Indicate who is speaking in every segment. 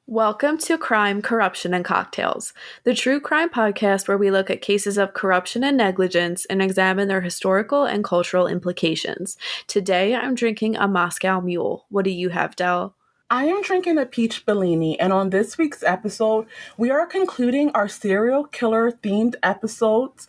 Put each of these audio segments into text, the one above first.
Speaker 1: Welcome to Crime, Corruption, and Cocktails, the true crime podcast where we look at cases of corruption and negligence and examine their historical and cultural implications. Today, I'm drinking a Moscow Mule. What do you have, Del?
Speaker 2: I am drinking a peach Bellini, and on this week's episode, we are concluding our serial killer themed episodes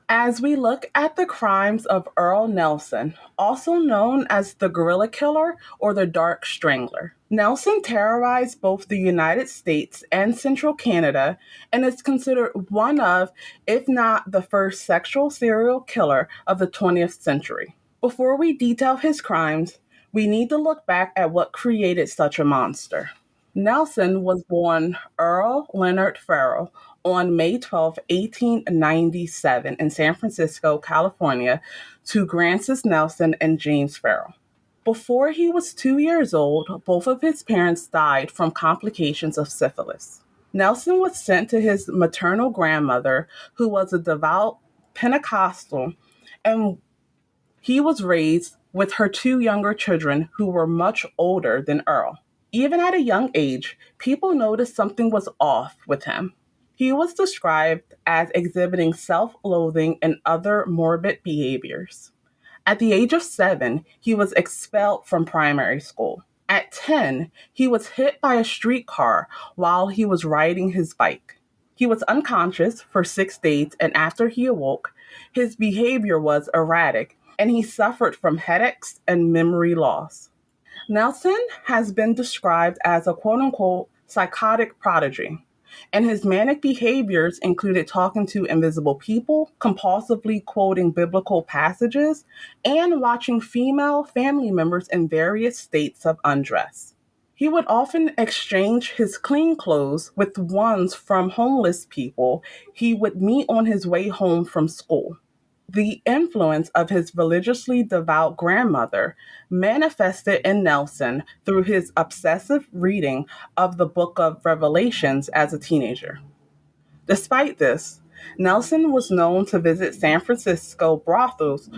Speaker 2: as we look at the crimes of Earle Nelson, also known as the Gorilla Killer or the Dark Strangler. Nelson terrorized both the United States and central Canada and is considered one of, if not the first sexual serial killer of the 20th century. Before we detail his crimes, we need to look back at what created such a monster. Nelson was born Earle Leonard Farrell on May 12, 1897 in San Francisco, California, to Francis Nelson and James Farrell. Before he was 2 years old, both of his parents died from complications of syphilis. Nelson was sent to his maternal grandmother, who was a devout Pentecostal, and he was raised with her two younger children who were much older than Earle. Even at a young age, people noticed something was off with him. He was described as exhibiting self-loathing and other morbid behaviors. At the age of 7, he was expelled from primary school. At 10, he was hit by a streetcar while he was riding his bike. He was unconscious for 6 days, and after he awoke, his behavior was erratic, and he suffered from headaches and memory loss. Nelson has been described as a quote-unquote psychotic prodigy, and his manic behaviors included talking to invisible people, compulsively quoting biblical passages, and watching female family members in various states of undress. He would often exchange his clean clothes with ones from homeless people he would meet on his way home from school. The influence of his religiously devout grandmother manifested in Nelson through his obsessive reading of the Book of Revelations as a teenager. Despite this, Nelson was known to visit San Francisco brothels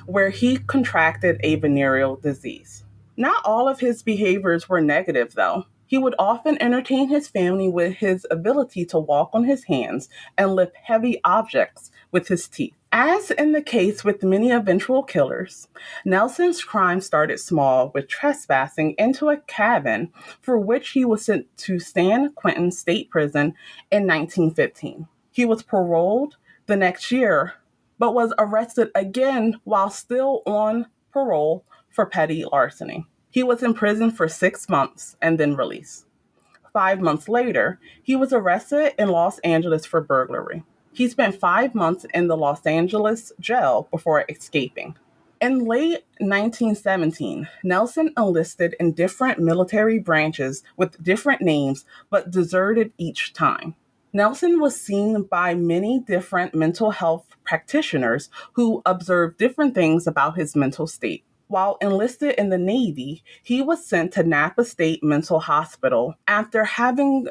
Speaker 2: where he contracted a venereal disease. Not all of his behaviors were negative, though. He would often entertain his family with his ability to walk on his hands and lift heavy objects with his teeth. As in the case with many eventual killers, Nelson's crime started small with trespassing into a cabin for which he was sent to San Quentin State Prison in 1915. He was paroled the next year, but was arrested again while still on parole for petty larceny. He was in prison for 6 months and then released. 5 months later, he was arrested in Los Angeles for burglary. He spent 5 months in the Los Angeles jail before escaping. In late 1917, Nelson enlisted in different military branches with different names, but deserted each time. Nelson was seen by many different mental health practitioners who observed different things about his mental state. While enlisted in the Navy, he was sent to Napa State Mental Hospital after having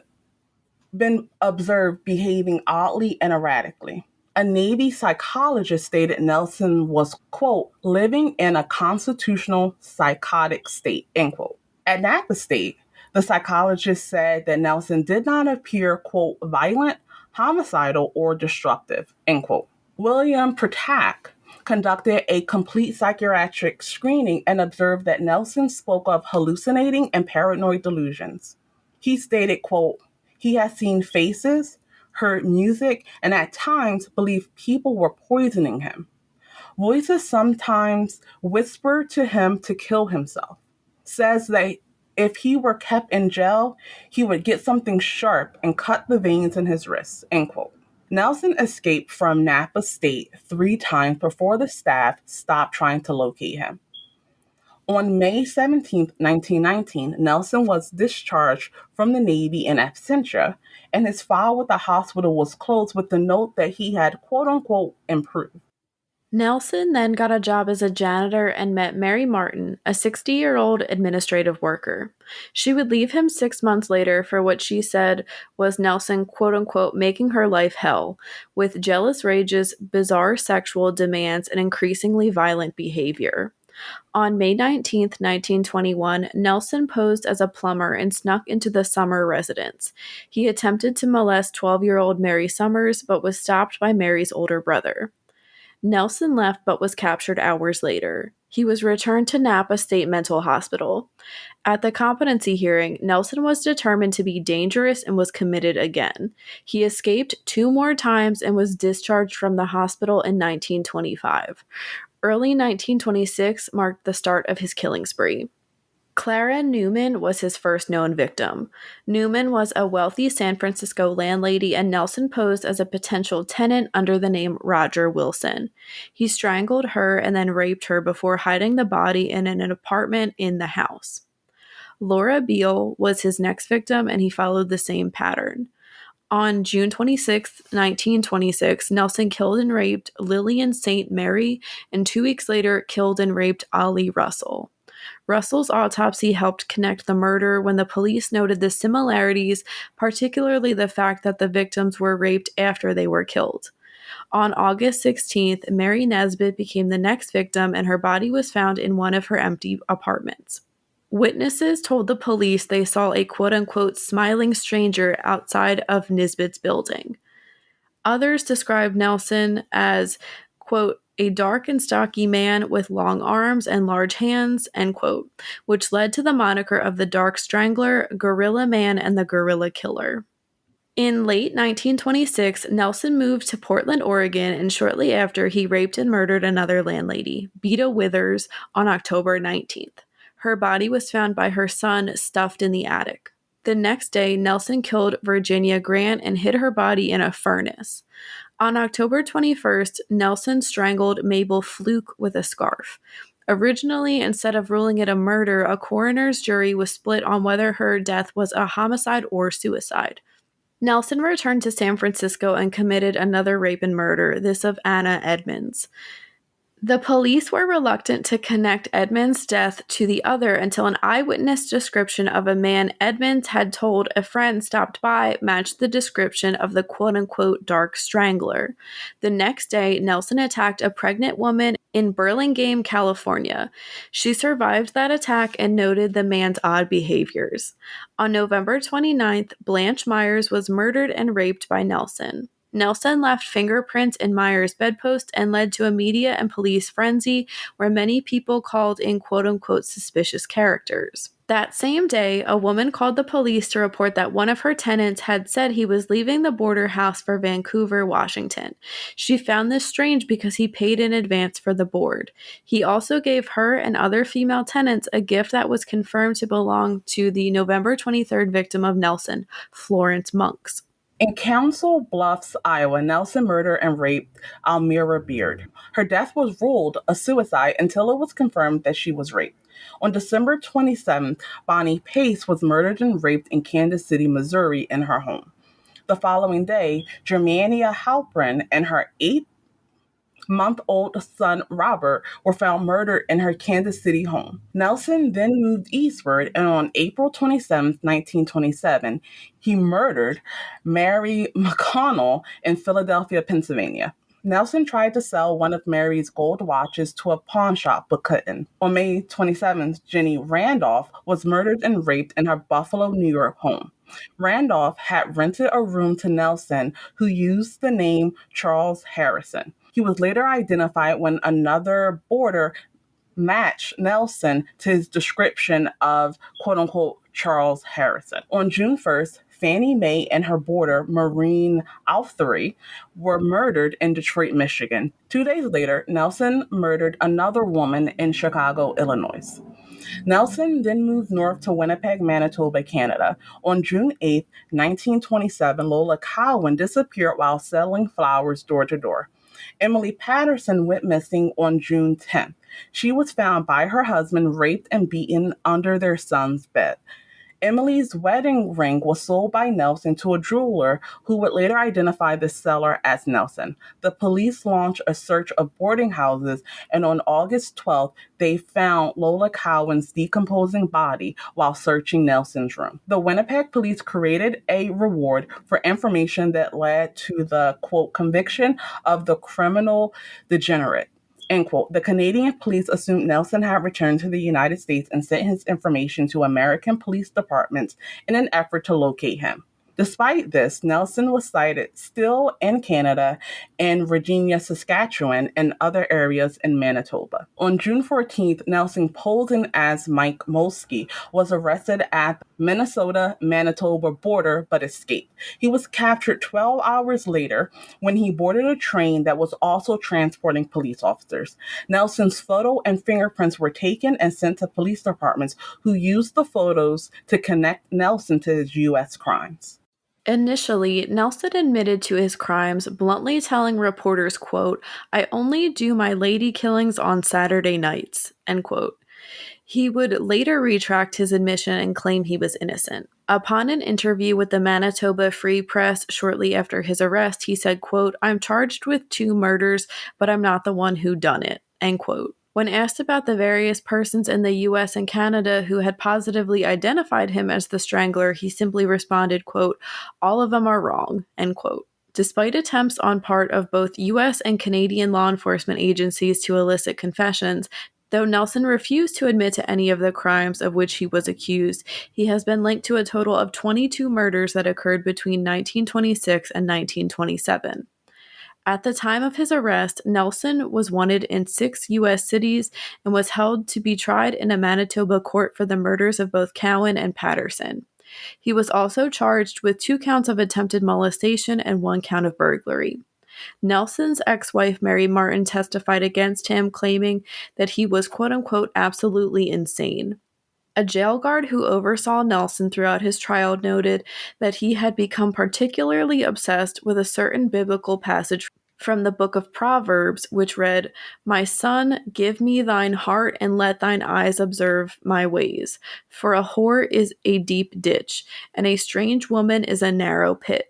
Speaker 2: been observed behaving oddly and erratically. A Navy psychologist stated Nelson was, quote, living in a constitutional psychotic state, end quote. At Napa State, the psychologist said that Nelson did not appear, quote, violent, homicidal, or destructive, end quote. William Pertak conducted a complete psychiatric screening and observed that Nelson spoke of hallucinating and paranoid delusions. He stated, quote, he has seen faces, heard music, and at times believed people were poisoning him. Voices sometimes whispered to him to kill himself. Says that if he were kept in jail, he would get something sharp and cut the veins in his wrists, end quote. Nelson escaped from Napa State 3 times before the staff stopped trying to locate him. On May 17, 1919, Nelson was discharged from the Navy in absentia, and his file with the hospital was closed with the note that he had, quote-unquote, improved.
Speaker 1: Nelson then got a job as a janitor and met Mary Martin, a 60-year-old administrative worker. She would leave him 6 months later for what she said was Nelson, quote-unquote, making her life hell, with jealous rages, bizarre sexual demands, and increasingly violent behavior. On May 19th, 1921, Nelson posed as a plumber and snuck into the Summer residence. He attempted to molest 12-year-old Mary Summers, but was stopped by Mary's older brother. Nelson left but was captured hours later. He was returned to Napa State Mental Hospital. At the competency hearing, Nelson was determined to be dangerous and was committed again. He escaped 2 more times and was discharged from the hospital in 1925. Early 1926 marked the start of his killing spree. Clara Newman was his first known victim. Newman was a wealthy San Francisco landlady, and Nelson posed as a potential tenant under the name Roger Wilson. He strangled her and then raped her before hiding the body in an apartment in the house. Laura Beale was his next victim, and he followed the same pattern. On June 26, 1926, Nelson killed and raped Lillian St. Mary, and 2 weeks later killed and raped Ollie Russell. Russell's autopsy helped connect the murder when the police noted the similarities, particularly the fact that the victims were raped after they were killed. On August 16th, Mary Nesbitt became the next victim, and her body was found in one of her empty apartments. Witnesses told the police they saw a quote-unquote smiling stranger outside of Nesbitt's building. Others described Nelson as, quote, a dark and stocky man with long arms and large hands, end quote, which led to the moniker of the Dark Strangler, Gorilla Man, and the Gorilla Killer. In late 1926, Nelson moved to Portland, Oregon, and shortly after, he raped and murdered another landlady, Beta Withers, on October 19th. Her body was found by her son stuffed in the attic. The next day, Nelson killed Virginia Grant and hid her body in a furnace. On October 21st, Nelson strangled Mabel Fluke with a scarf. Originally, instead of ruling it a murder, a coroner's jury was split on whether her death was a homicide or suicide. Nelson returned to San Francisco and committed another rape and murder, this of Anna Edmonds. The police were reluctant to connect Edmonds' death to the other until an eyewitness description of a man Edmonds had told a friend stopped by matched the description of the quote-unquote Dark Strangler. The next day, Nelson attacked a pregnant woman in Burlingame, California. She survived that attack and noted the man's odd behaviors. On November 29th, Blanche Myers was murdered and raped by Nelson. Nelson left fingerprints in Myers' bedpost and led to a media and police frenzy where many people called in quote-unquote suspicious characters. That same day, a woman called the police to report that one of her tenants had said he was leaving the border house for Vancouver, Washington. She found this strange because he paid in advance for the board. He also gave her and other female tenants a gift that was confirmed to belong to the November 23rd victim of Nelson, Florence Monks.
Speaker 2: In Council Bluffs, Iowa, Nelson murdered and raped Almira Beard. Her death was ruled a suicide until it was confirmed that she was raped. On December 27th, Bonnie Pace was murdered and raped in Kansas City, Missouri, in her home. The following day, Germania Halprin and her 8-month-old son Robert were found murdered in her Kansas City home. Nelson then moved eastward, and on April 27, 1927, he murdered Mary McConnell in Philadelphia, Pennsylvania. Nelson tried to sell one of Mary's gold watches to a pawn shop but couldn't. On May 27th, Jenny Randolph was murdered and raped in her Buffalo, New York home. Randolph had rented a room to Nelson, who used the name Charles Harrison. He was later identified when another boarder matched Nelson to his description of quote-unquote Charles Harrison. On June 1st, Fannie Mae and her boarder, Maureen Althery, were murdered in Detroit, Michigan. 2 days later, Nelson murdered another woman in Chicago, Illinois. Nelson then moved north to Winnipeg, Manitoba, Canada. On June 8, 1927, Lola Cowan disappeared while selling flowers door to door. Emily Patterson went missing on June 10th. She was found by her husband, raped and beaten under their son's bed. Emily's wedding ring was sold by Nelson to a jeweler who would later identify the seller as Nelson. The police launched a search of boarding houses, and on August 12th, they found Lola Cowan's decomposing body while searching Nelson's room. The Winnipeg police created a reward for information that led to the, quote, conviction of the criminal degenerate. End quote. The Canadian police assumed Nelson had returned to the United States and sent his information to American police departments in an effort to locate him. Despite this, Nelson was sighted still in Canada, in Virginia, Saskatchewan, and other areas in Manitoba. On June 14th, Nelson, posing as Mike Molsky, was arrested at the Minnesota-Manitoba border but escaped. He was captured 12 hours later when he boarded a train that was also transporting police officers. Nelson's photo and fingerprints were taken and sent to police departments, who used the photos to connect Nelson to his U.S. crimes.
Speaker 1: Initially, Nelson admitted to his crimes, bluntly telling reporters, quote, "I only do my lady killings on Saturday nights," end quote. He would later retract his admission and claim he was innocent. Upon an interview with the Manitoba Free Press shortly after his arrest, he said, quote, "I'm charged with 2 murders, but I'm not the one who done it," end quote. When asked about the various persons in the US and Canada who had positively identified him as the Strangler, he simply responded, quote, "All of them are wrong," end quote. Despite attempts on part of both US and Canadian law enforcement agencies to elicit confessions, though Nelson refused to admit to any of the crimes of which he was accused, he has been linked to a total of 22 murders that occurred between 1926 and 1927. At the time of his arrest, Nelson was wanted in 6 U.S. cities and was held to be tried in a Manitoba court for the murders of both Cowan and Patterson. He was also charged with 2 counts of attempted molestation and 1 count of burglary. Nelson's ex-wife, Mary Martin, testified against him, claiming that he was quote-unquote absolutely insane. A jail guard who oversaw Nelson throughout his trial noted that he had become particularly obsessed with a certain biblical passage from the book of Proverbs, which read, "My son, give me thine heart and let thine eyes observe my ways. For a whore is a deep ditch, and a strange woman is a narrow pit.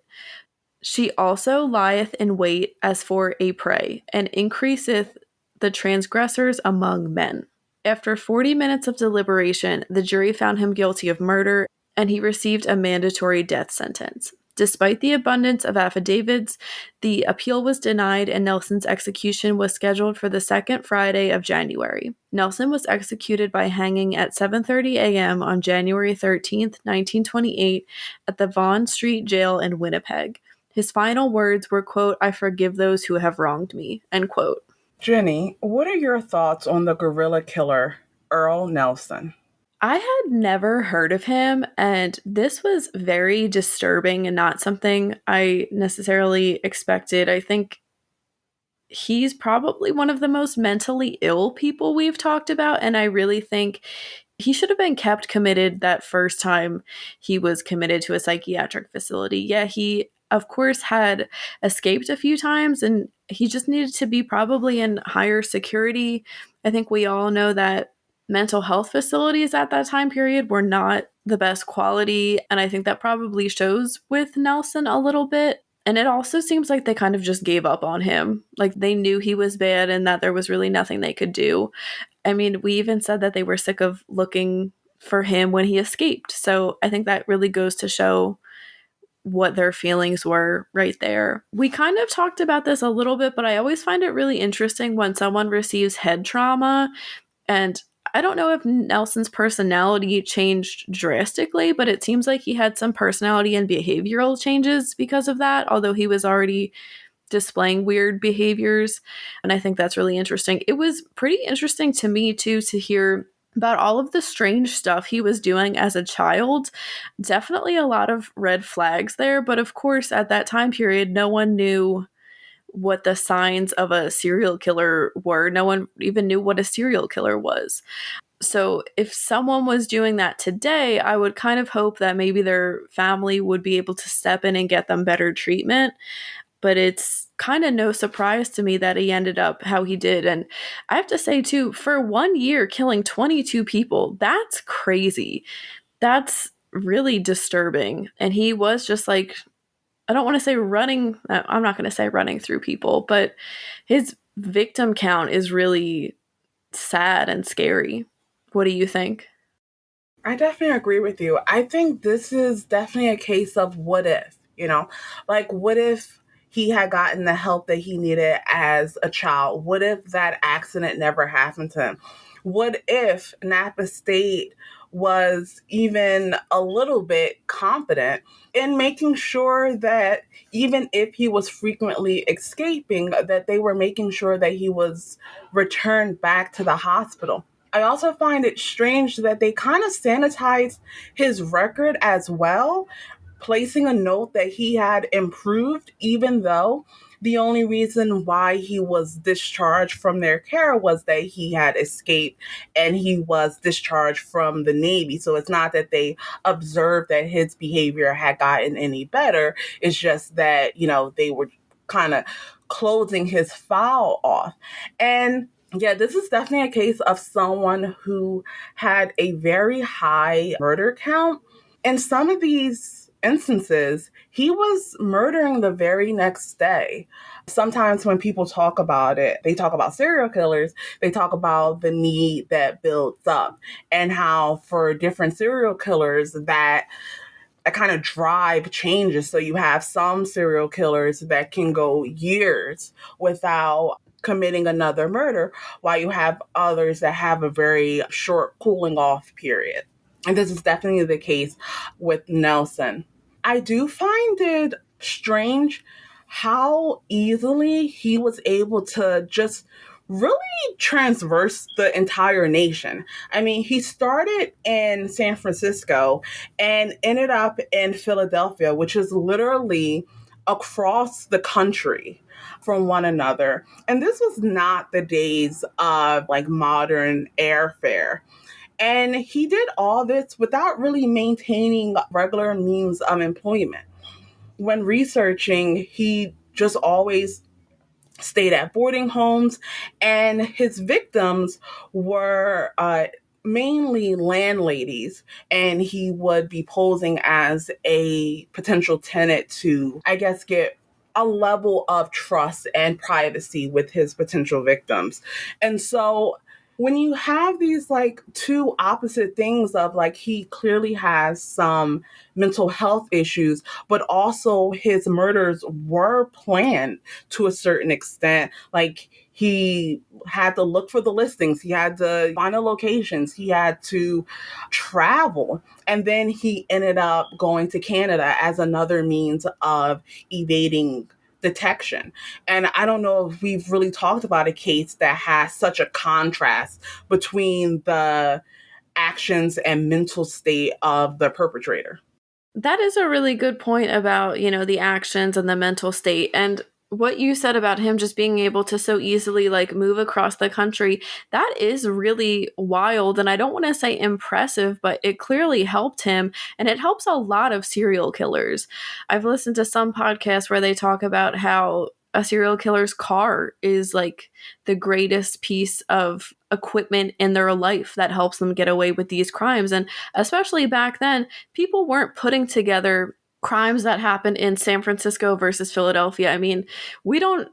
Speaker 1: She also lieth in wait as for a prey, and increaseth the transgressors among men." After 40 minutes of deliberation, the jury found him guilty of murder, and he received a mandatory death sentence. Despite the abundance of affidavits, the appeal was denied, and Nelson's execution was scheduled for the second Friday of January. Nelson was executed by hanging at 7:30 a.m. on January 13th, 1928, at the Vaughan Street Jail in Winnipeg. His final words were, quote, "I forgive those who have wronged me," end quote.
Speaker 2: Jenny, what are your thoughts on the guerrilla killer, Earle Nelson?
Speaker 1: I had never heard of him, and this was very disturbing and not something I necessarily expected. I think he's probably one of the most mentally ill people we've talked about, and I really think he should have been kept committed that first time he was committed to a psychiatric facility. Yeah, he, of course, had escaped a few times, and he just needed to be probably in higher security. I think we all know that mental health facilities at that time period were not the best quality, and I think that probably shows with Nelson a little bit. And it also seems like they kind of just gave up on him. Like they knew he was bad and that there was really nothing they could do. I mean, we even said that they were sick of looking for him when he escaped. So I think that really goes to show what their feelings were right there. We kind of talked about this a little bit, but I always find it really interesting when someone receives head trauma. And I don't know if Nelson's personality changed drastically, but it seems like he had some personality and behavioral changes because of that, although he was already displaying weird behaviors. And I think that's really interesting. It was pretty interesting to me, too, to hear about all of the strange stuff he was doing as a child. Definitely a lot of red flags there. But of course, at that time period, no one knew what the signs of a serial killer were. No one even knew what a serial killer was. So if someone was doing that today, I would kind of hope that maybe their family would be able to step in and get them better treatment. But it's kind of no surprise to me that he ended up how he did. And I have to say, too, for 1 year, killing 22 people, that's crazy. That's really disturbing. And he was just like, I don't want to say running, I'm not going to say running through people, but his victim count is really sad and scary. What do you think?
Speaker 2: I definitely agree with you. I think this is definitely a case of what if, like what if he had gotten the help that he needed as a child? What if that accident never happened to him? What if Napa State was even a little bit confident in making sure that even if he was frequently escaping, that they were making sure that he was returned back to the hospital? I also find it strange that they kind of sanitized his record as well, placing a note that he had improved, even though the only reason why he was discharged from their care was that he had escaped and he was discharged from the Navy. So it's not that they observed that his behavior had gotten any better. It's just that, they were kind of closing his file off. And yeah, this is definitely a case of someone who had a very high murder count. In some of these instances, he was murdering the very next day. Sometimes when people talk about it, they talk about serial killers, they talk about the need that builds up and how for different serial killers that kind of drive changes. So you have some serial killers that can go years without committing another murder, while you have others that have a very short cooling off period. And this is definitely the case with Nelson. I do find it strange how easily he was able to just really transverse the entire nation. I mean, he started in San Francisco and ended up in Philadelphia, which is literally across the country from one another. And this was not the days of like modern airfare. And he did all this without really maintaining regular means of employment. When researching, he just always stayed at boarding homes, and his victims were mainly landladies, and he would be posing as a potential tenant to, I guess, get a level of trust and privacy with his potential victims. And so when you have these like two opposite things of like he clearly has some mental health issues, but also his murders were planned to a certain extent. Like he had to look for the listings, he had to find the locations, he had to travel. And then he ended up going to Canada as another means of evading detection. And I don't know if we've really talked about a case that has such a contrast between the actions and mental state of the perpetrator.
Speaker 1: That is a really good point about, the actions and the mental state. And what you said about him just being able to so easily like move across the country, that is really wild. And I don't want to say impressive, but it clearly helped him. And it helps a lot of serial killers. I've listened to some podcasts where they talk about how a serial killer's car is like the greatest piece of equipment in their life that helps them get away with these crimes. And especially back then, people weren't putting together crimes that happened in San Francisco versus Philadelphia. I mean, we don't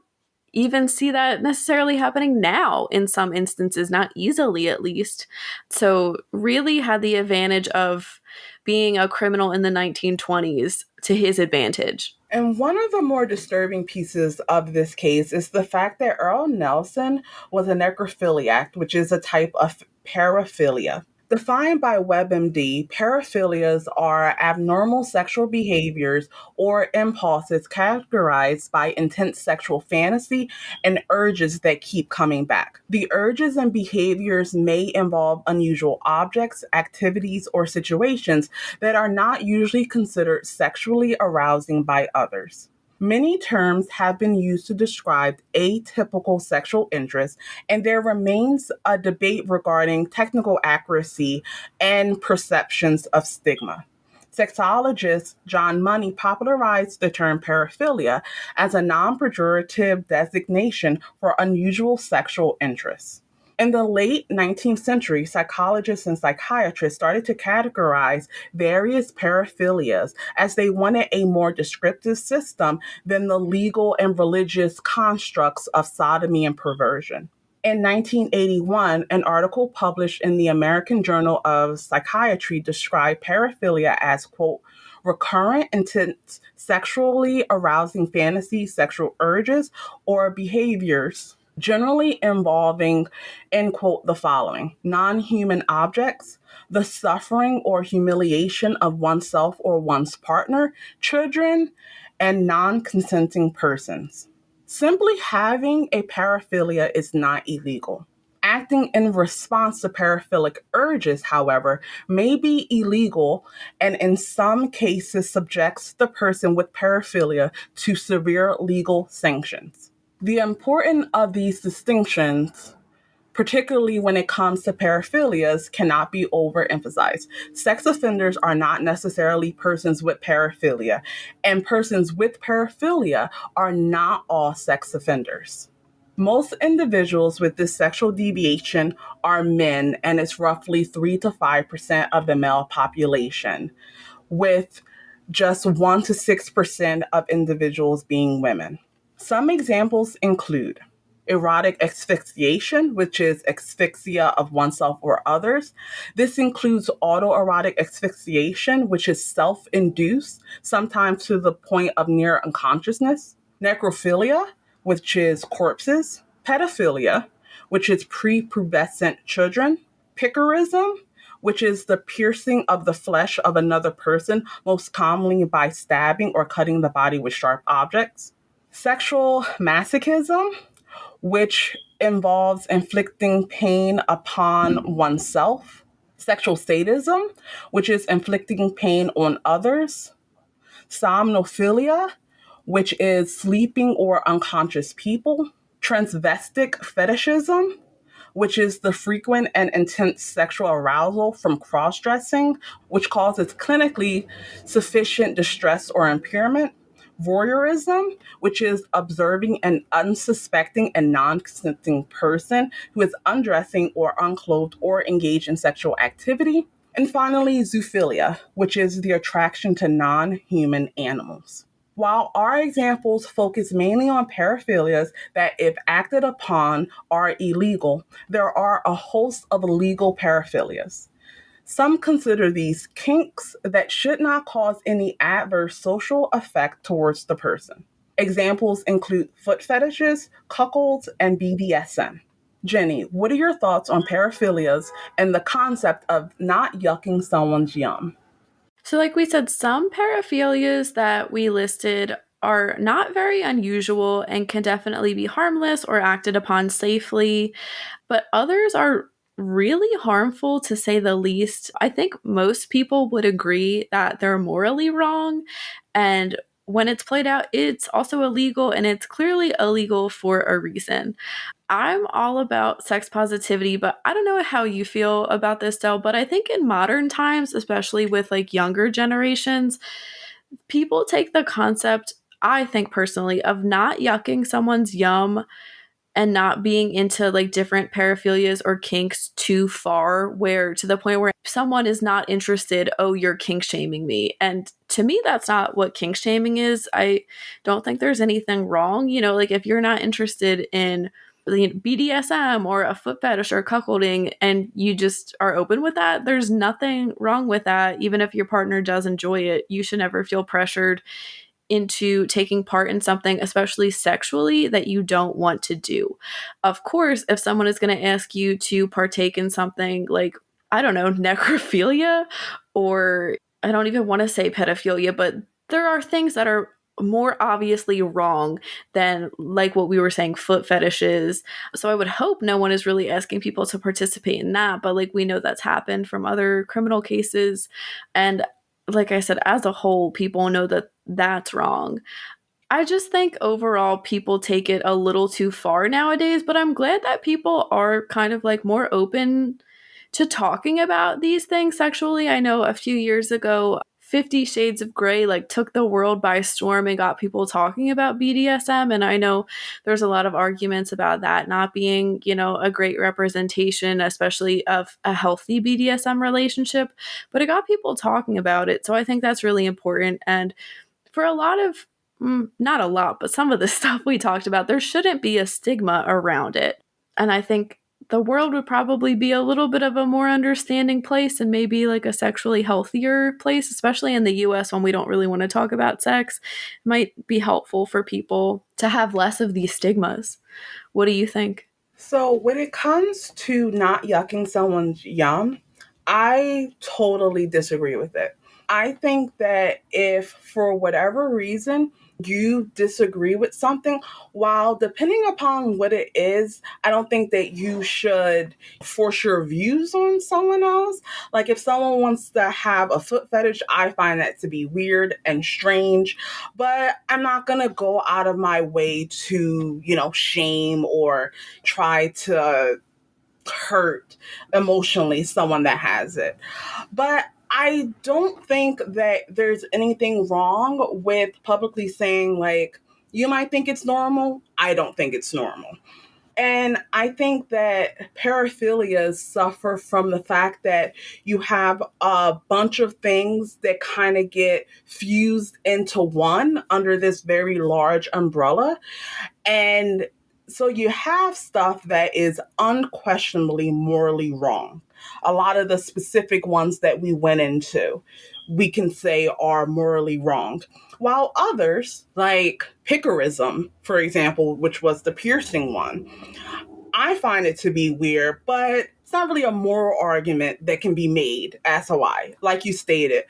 Speaker 1: even see that necessarily happening now in some instances, not easily at least. So, really had the advantage of being a criminal in the 1920s to his advantage.
Speaker 2: And one of the more disturbing pieces of this case is the fact that Earle Nelson was a necrophiliac, which is a type of paraphilia. Defined by WebMD, paraphilias are abnormal sexual behaviors or impulses characterized by intense sexual fantasy and urges that keep coming back. The urges and behaviors may involve unusual objects, activities, or situations that are not usually considered sexually arousing by others. Many terms have been used to describe atypical sexual interest, and there remains a debate regarding technical accuracy and perceptions of stigma. Sexologist John Money popularized the term paraphilia as a non-pejorative designation for unusual sexual interests. In the late 19th century, psychologists and psychiatrists started to categorize various paraphilias as they wanted a more descriptive system than the legal and religious constructs of sodomy and perversion. In 1981, an article published in the American Journal of Psychiatry described paraphilia as, quote, recurrent, intense, sexually arousing fantasies, sexual urges, or behaviors generally involving, end quote, the following: non human objects, the suffering or humiliation of oneself or one's partner, children, and non consenting persons. Simply having a paraphilia is not illegal. Acting in response to paraphilic urges, however, may be illegal and in some cases subjects the person with paraphilia to severe legal sanctions. The importance of these distinctions, particularly when it comes to paraphilias, cannot be overemphasized. Sex offenders are not necessarily persons with paraphilia, and persons with paraphilia are not all sex offenders. Most individuals with this sexual deviation are men, and it's roughly 3 to 5% of the male population, with just 1 to 6% of individuals being women. Some examples include erotic asphyxiation, which is asphyxia of oneself or others. This includes autoerotic asphyxiation, which is self induced, sometimes to the point of near unconsciousness. Necrophilia, which is corpses. Pedophilia, which is prepubescent children. Picarism, which is the piercing of the flesh of another person, most commonly by stabbing or cutting the body with sharp objects. Sexual masochism, which involves inflicting pain upon oneself. Sexual sadism, which is inflicting pain on others. Somnophilia, which is sleeping or unconscious people. Transvestic fetishism, which is the frequent and intense sexual arousal from cross dressing, which causes clinically sufficient distress or impairment. Voyeurism, which is observing an unsuspecting and non consenting person who is undressing or unclothed or engaged in sexual activity. And finally, zoophilia, which is the attraction to non human animals. While our examples focus mainly on paraphilias that, if acted upon, are illegal, there are a host of legal paraphilias. Some consider these kinks that should not cause any adverse social effect towards the person. Examples include foot fetishes, cuckolds, and BDSM. Jenny, what are your thoughts on paraphilias and the concept of not yucking someone's yum?
Speaker 1: So, like we said, some paraphilias that we listed are not very unusual and can definitely be harmless or acted upon safely, but others are really harmful to say the least. I think most people would agree that they're morally wrong, and when it's played out, it's also illegal, and it's clearly illegal for a reason. I'm all about sex positivity, but I don't know how you feel about this, Del, but I think in modern times, especially with like younger generations, people take the concept, I think personally, of not yucking someone's yum and not being into like different paraphilias or kinks too far, where to the point where someone is not interested, oh, you're kink shaming me. And to me, that's not what kink shaming is. I don't think there's anything wrong. Like if you're not interested in BDSM or a foot fetish or cuckolding and you just are open with that, there's nothing wrong with that. Even if your partner does enjoy it, you should never feel pressured into taking part in something, especially sexually, that you don't want to do. Of course, if someone is going to ask you to partake in something like, I don't know, necrophilia, or I don't even want to say pedophilia, but there are things that are more obviously wrong than like what we were saying, foot fetishes. So I would hope no one is really asking people to participate in that, but like we know that's happened from other criminal cases. And like I said, as a whole, people know that that's wrong. I just think overall people take it a little too far nowadays, but I'm glad that people are kind of like more open to talking about these things sexually. I know a few years ago, 50 Shades of Grey like took the world by storm and got people talking about BDSM. And I know there's a lot of arguments about that not being, a great representation, especially of a healthy BDSM relationship, but it got people talking about it. So I think that's really important. And for a lot of, not a lot, but some of the stuff we talked about, there shouldn't be a stigma around it. And I think the world would probably be a little bit of a more understanding place and maybe like a sexually healthier place, especially in the US when we don't really want to talk about sex. It might be helpful for people to have less of these stigmas. What do you think?
Speaker 2: So when it comes to not yucking someone's yum, I totally disagree with it. I think that if for whatever reason you disagree with something, while depending upon what it is, I don't think that you should force your views on someone else. Like if someone wants to have a foot fetish, I find that to be weird and strange, but I'm not going to go out of my way to, shame or try to hurt emotionally someone that has it. But I don't think that there's anything wrong with publicly saying, like, you might think it's normal. I don't think it's normal. And I think that paraphilias suffer from the fact that you have a bunch of things that kind of get fused into one under this very large umbrella. And so you have stuff that is unquestionably morally wrong. A lot of the specific ones that we went into, we can say are morally wrong. While others, like picarism, for example, which was the piercing one, I find it to be weird, but it's not really a moral argument that can be made as to why. Like you stated,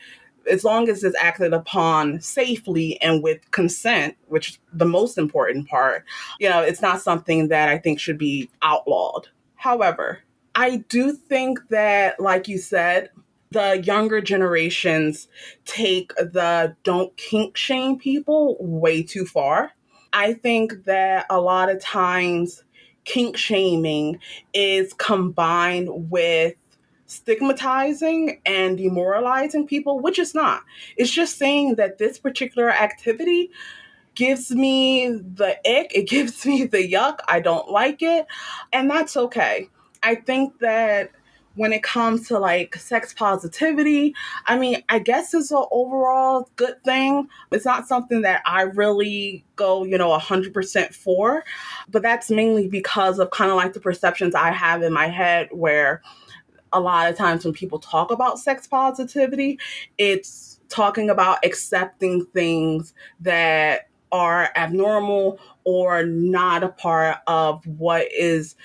Speaker 2: as long as it's acted upon safely and with consent, which is the most important part, it's not something that I think should be outlawed. However, I do think that, like you said, the younger generations take the don't kink shame people way too far. I think that a lot of times kink shaming is combined with stigmatizing and demoralizing people, which is not. It's just saying that this particular activity gives me the ick, it gives me the yuck, I don't like it, and that's okay. I think that when it comes to like sex positivity, I mean, I guess it's an overall good thing. It's not something that I really go, 100% for, but that's mainly because of kind of like the perceptions I have in my head where a lot of times when people talk about sex positivity, it's talking about accepting things that are abnormal or not a part of what is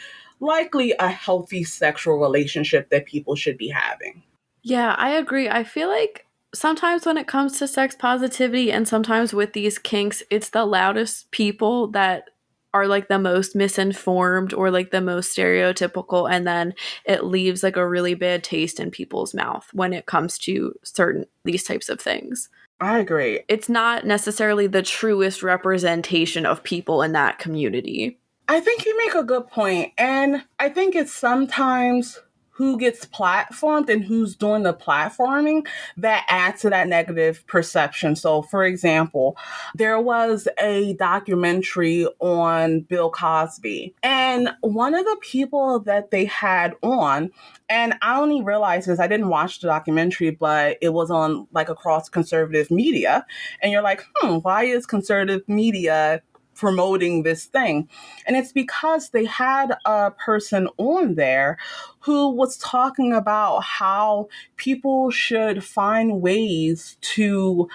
Speaker 2: likely a healthy sexual relationship that people should be having.
Speaker 1: Yeah, I agree. I feel like sometimes when it comes to sex positivity and sometimes with these kinks, it's the loudest people that are like the most misinformed or like the most stereotypical, and then it leaves like a really bad taste in people's mouth when it comes to certain these types of things.
Speaker 2: I agree.
Speaker 1: It's not necessarily the truest representation of people in that community.
Speaker 2: I think you make a good point. And I think it's sometimes who gets platformed and who's doing the platforming that adds to that negative perception. So, for example, there was a documentary on Bill Cosby, and one of the people that they had on, and I only realized this, I didn't watch the documentary, but it was on like across conservative media. And you're like, why is conservative media promoting this thing? And it's because they had a person on there who was talking about how people should find ways to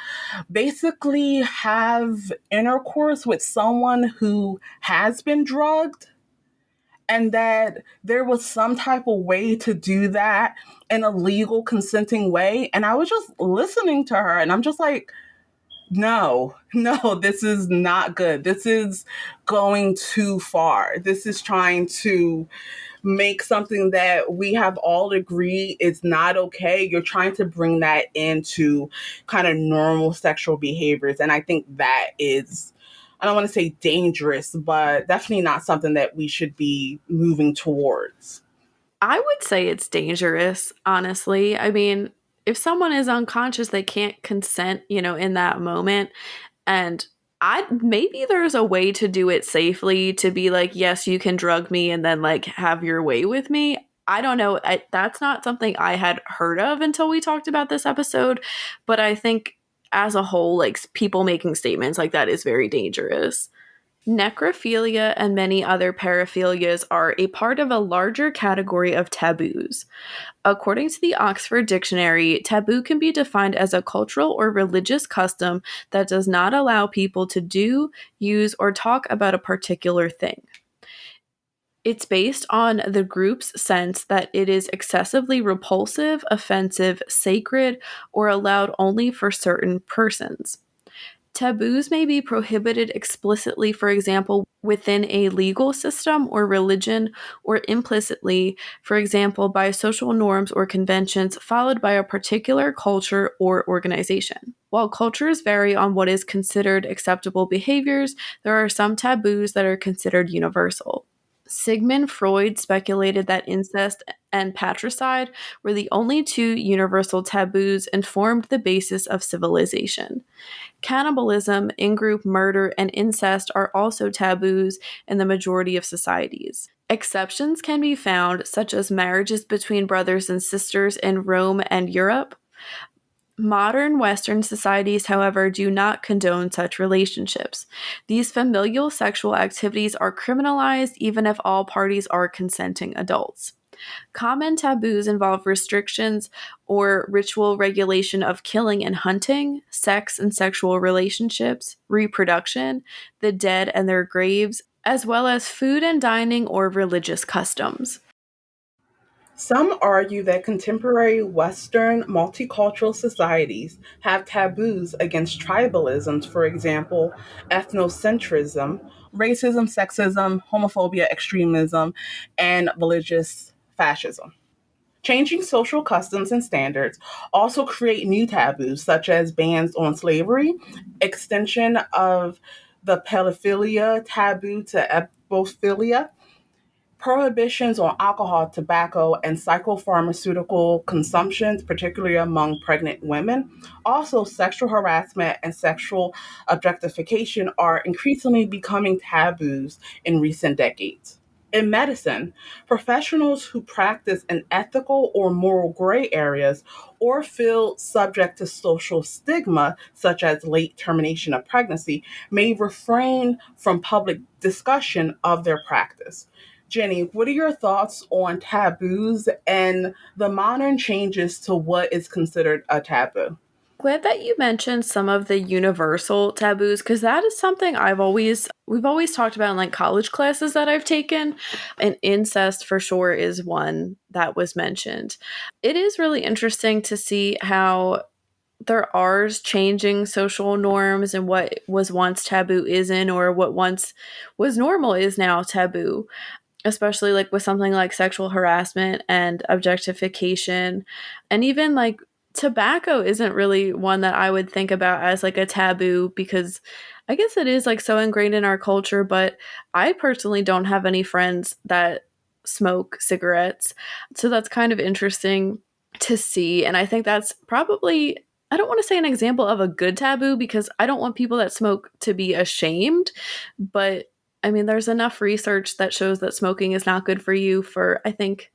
Speaker 2: basically have intercourse with someone who has been drugged, and that there was some type of way to do that in a legal consenting way. And I was just listening to her and I'm just like, no, no, this is not good. This is going too far. This is trying to make something that we have all agreed is not okay. You're trying to bring that into kind of normal sexual behaviors. And I think that is, I don't want to say dangerous, but definitely not something that we should be moving towards.
Speaker 1: I would say it's dangerous, honestly. I mean, if someone is unconscious, they can't consent, in that moment. And I maybe there's a way to do it safely to be like, yes, you can drug me and then like have your way with me. I don't know. That's not something I had heard of until we talked about this episode. But I think as a whole, like people making statements like that is very dangerous. Necrophilia and many other paraphilias are a part of a larger category of taboos. According to the Oxford Dictionary, taboo can be defined as a cultural or religious custom that does not allow people to do, use, or talk about a particular thing. It's based on the group's sense that it is excessively repulsive, offensive, sacred, or allowed only for certain persons. Taboos may be prohibited explicitly, for example, within a legal system or religion, or implicitly, for example, by social norms or conventions followed by a particular culture or organization. While cultures vary on what is considered acceptable behaviors, there are some taboos that are considered universal. Sigmund Freud speculated that incest and patricide were the only two universal taboos and formed the basis of civilization. Cannibalism, in group murder, and incest are also taboos in the majority of societies. Exceptions can be found, such as marriages between brothers and sisters in Rome and Europe. Modern Western societies, however, do not condone such relationships. These familial sexual activities are criminalized even if all parties are consenting adults. Common taboos involve restrictions or ritual regulation of killing and hunting, sex and sexual relationships, reproduction, the dead and their graves, as well as food and dining or religious customs.
Speaker 2: Some argue that contemporary Western multicultural societies have taboos against tribalisms, for example, ethnocentrism, racism, sexism, homophobia, extremism, and religious fascism. Changing social customs and standards also create new taboos, such as bans on slavery, extension of the pedophilia taboo to epophilia, prohibitions on alcohol, tobacco, and psychopharmaceutical consumptions, particularly among pregnant women. Also, sexual harassment and sexual objectification are increasingly becoming taboos in recent decades. In medicine, professionals who practice in ethical or moral gray areas or feel subject to social stigma, such as late termination of pregnancy, may refrain from public discussion of their practice. Jenny, what are your thoughts on taboos and the modern changes to what is considered a taboo?
Speaker 1: Glad that you mentioned some of the universal taboos because that is something we've always talked about in like college classes that I've taken, and incest for sure is one that was mentioned. It is really interesting to see how there are changing social norms and what was once taboo isn't, or what once was normal is now taboo, especially like with something like sexual harassment and objectification. And even like tobacco isn't really one that I would think about as like a taboo because I guess it is like so ingrained in our culture, but I personally don't have any friends that smoke cigarettes. So that's kind of interesting to see. And I think that's probably, I don't want to say an example of a good taboo because I don't want people that smoke to be ashamed, but I mean, there's enough research that shows that smoking is not good for you for, I think,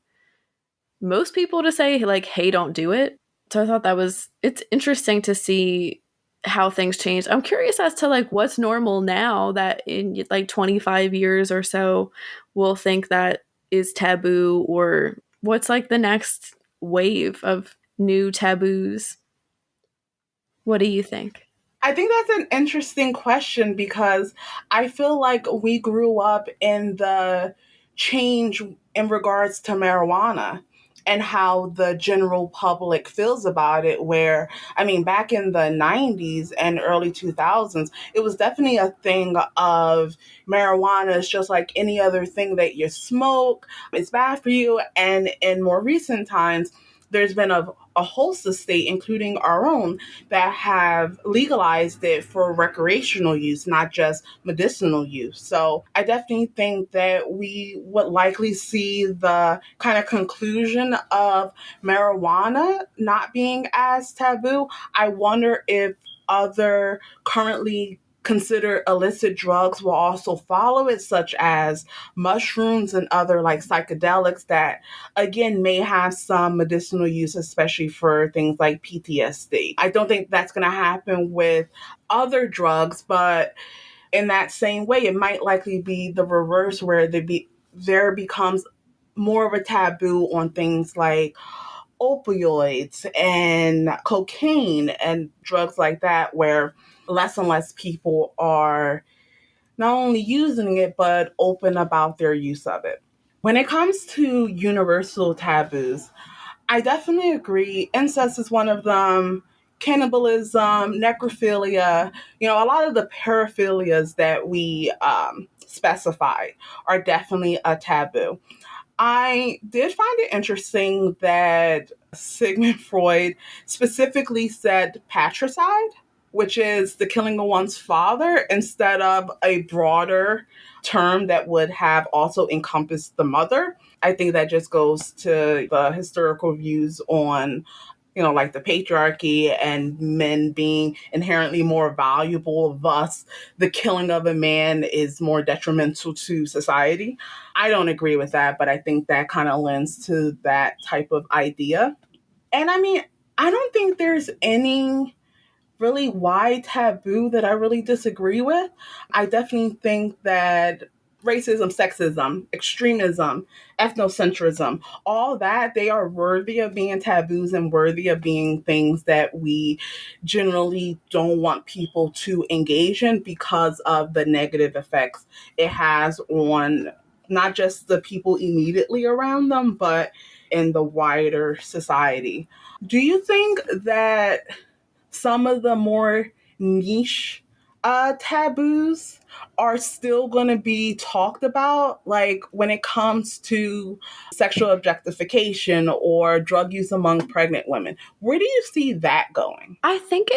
Speaker 1: most people to say, like, hey, don't do it. So I thought it's interesting to see how things change. I'm curious as to, like, what's normal now that in, like, 25 years or so we'll think that is taboo, or what's, like, the next wave of new taboos. What do you think?
Speaker 2: I think that's an interesting question because I feel like we grew up in the change in regards to marijuana and how the general public feels about it. Where, I mean, back in the 90s and early 2000s, it was definitely a thing of marijuana is just like any other thing that you smoke, it's bad for you. And in more recent times, there's been a host of states, including our own, that have legalized it for recreational use, not just medicinal use. So I definitely think that we would likely see the kind of conclusion of marijuana not being as taboo. I wonder if other currently considered illicit drugs will also follow it, such as mushrooms and other like psychedelics that again may have some medicinal use, especially for things like PTSD. I don't think that's going to happen with other drugs, but In that same way, it might likely be the reverse where there becomes more of a taboo on things like opioids and cocaine and drugs like that, where less and less people are not only using it, but open about their use of it. When it comes to universal taboos, I definitely agree. Incest is one of them. Cannibalism, necrophilia, a lot of the paraphilias that we specified are definitely a taboo. I did find it interesting that Sigmund Freud specifically said patricide, which is the killing of one's father, instead of a broader term that would have also encompassed the mother. I think that just goes to the historical views on like the patriarchy and men being inherently more valuable. Thus, the killing of a man is more detrimental to society. I don't agree with that, but I think that kind of lends to that type of idea. And I mean, I don't think there's any really wide taboo that I really disagree with. I definitely think that racism, sexism, extremism, ethnocentrism, all that, they are worthy of being taboos and worthy of being things that we generally don't want people to engage in because of the negative effects it has on not just the people immediately around them, but in the wider society. Do you think that some of the more niche taboos are still going to be talked about, like when it comes to sexual objectification or drug use among pregnant women? Where do you see that going?
Speaker 1: I think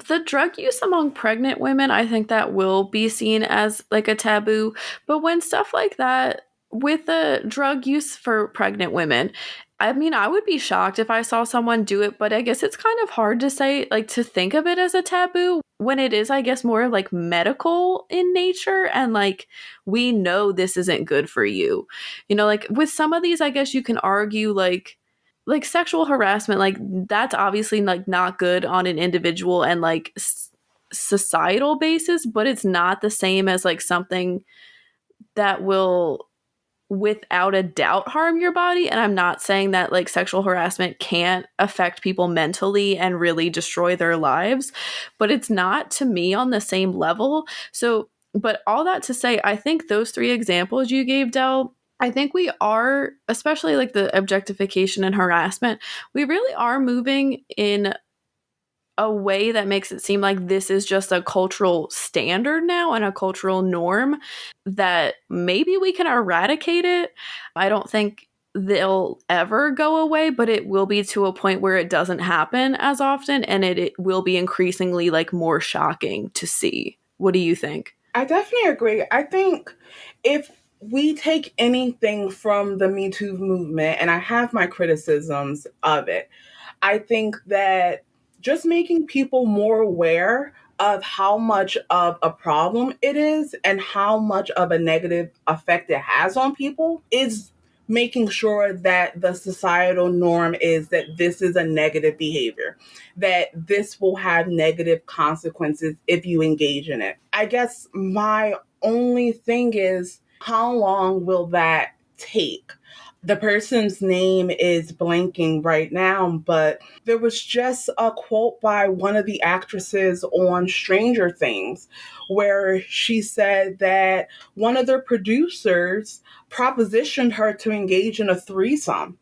Speaker 1: the drug use among pregnant women, I think that will be seen as like a taboo. But when stuff like that, with the drug use for pregnant women, I mean, I would be shocked if I saw someone do it, but I guess it's kind of hard to say, like, to think of it as a taboo when it is, I guess, more like medical in nature. And like, we know this isn't good for you. Like with some of these, I guess you can argue, like sexual harassment, like that's obviously like not good on an individual and like societal basis, but it's not the same as like something that will without a doubt harm your body. And I'm not saying that like sexual harassment can't affect people mentally and really destroy their lives, but it's not to me on the same level. So, but all that to say, I think those three examples you gave, Del, I think we are, especially like the objectification and harassment, we really are moving in a way that makes it seem like this is just a cultural standard now and a cultural norm that maybe we can eradicate it. I don't think they'll ever go away, but it will be to a point where it doesn't happen as often and it will be increasingly like more shocking to see. What do you think?
Speaker 2: I definitely agree. I think if we take anything from the Me Too movement, and I have my criticisms of it, I think that just making people more aware of how much of a problem it is and how much of a negative effect it has on people is making sure that the societal norm is that this is a negative behavior, that this will have negative consequences if you engage in it. I guess my only thing is, how long will that take? The person's name is blanking right now, but there was just a quote by one of the actresses on Stranger Things where she said that one of their producers propositioned her to engage in a threesome.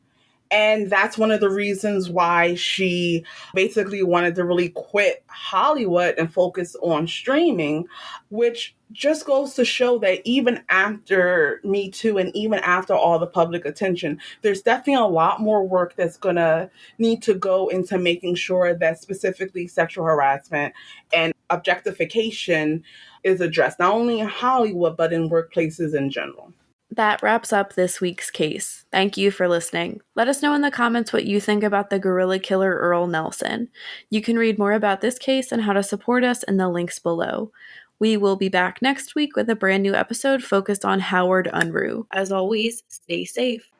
Speaker 2: And that's one of the reasons why she basically wanted to really quit Hollywood and focus on streaming, which just goes to show that even after Me Too and even after all the public attention, there's definitely a lot more work that's going to need to go into making sure that specifically sexual harassment and objectification is addressed, not only in Hollywood, but in workplaces in general.
Speaker 1: That wraps up this week's case. Thank you for listening. Let us know in the comments what you think about the gorilla killer Earle Nelson. You can read more about this case and how to support us in the links below. We will be back next week with a brand new episode focused on Howard Unruh. As always, stay safe.